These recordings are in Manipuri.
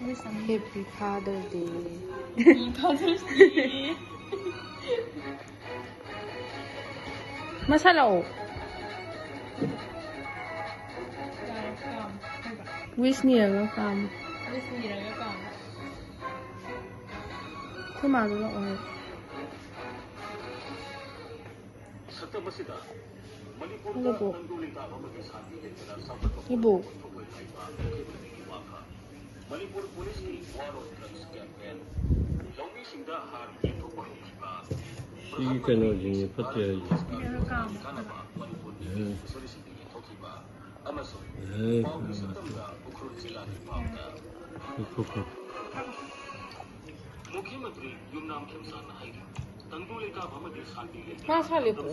Happy Father's Day. Father's Day. Masala o. Wish niya welcome. Kumado lang ulit. Ano po? Ibo. She cannot be put there. Masali po.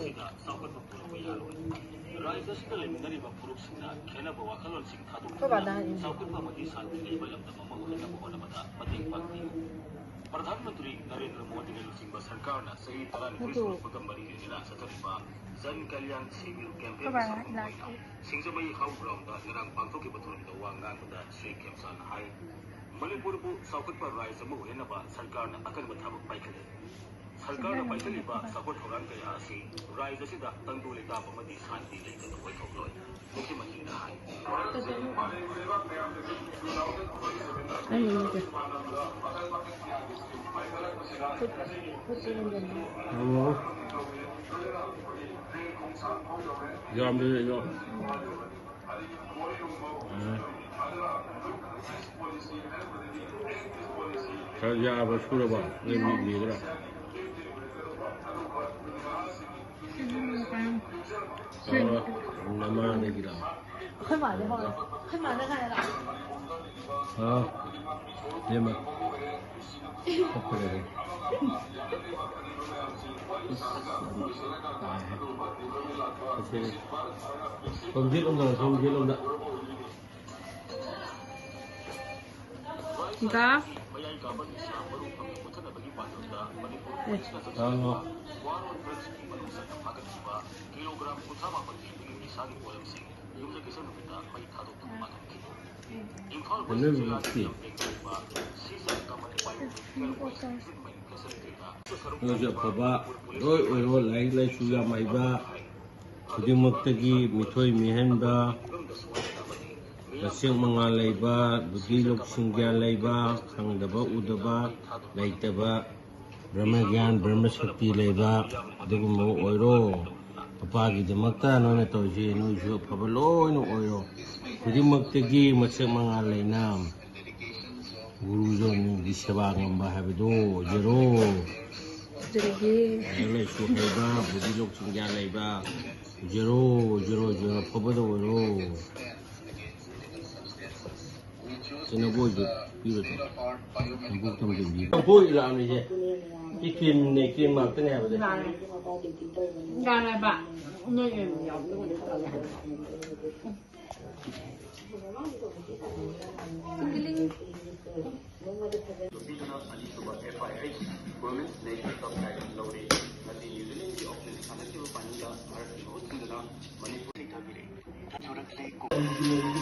प्रधानमंत्री नरेंद्र मोदी ने लुचिंग सरकार ना सही तरह निवेश पगंबरी के निराश तरीबा जन कल्याण शिविर कैंपेन सिंगजमई हाउ ग्राउंड दा निरांग पांगतो के बथुन दा वांगांग दा श्री केमसान हाई मणिपुर को साउथ पर राज्य में हेनबा सरकार ना अकल बथाब पाइखले सरकार ना पाइखलिबा सपोर्ट होरान के आसी राज्य से दा तंदुले दा बमदी शांति लेके कोई थोलोय मुख्यमंत्री ना high Hello. Jam đi rồi. Sao ra vào school rồi bạn? Lên đi gì đó. Làm ăn này gì đó. Khơi mở đi thôi. Khơi mở ra này là. Nhưng mà không phải là không biết ông rồi, không biết ông đã. Ka? Người Việt của ba đôi ôi rồi lấy chú ra mày ba thì mất tagi mi thôi mi hen ba siang mga lay ba buti lok singya lay ba khang da ba u da ba lay ta ba brahmagyan brahma shakti lay ba dugu mo oi ro papa gi de makta no na to ji no ju pa ba lo no oi ro thì mất tagi mất siang mga lay nam guru jo ni di seva ngamba ha bi do jero Jadi. Lấy số hay ba, bố đi lục sinh ra lấy ba, zero, không bao giờ rồi, cho nó vui được, vui được, không vui không gì, không vui làm gì vậy, cái kim này kim màu thế nào vậy? Gà này bạn, nơi này nhỏ Mani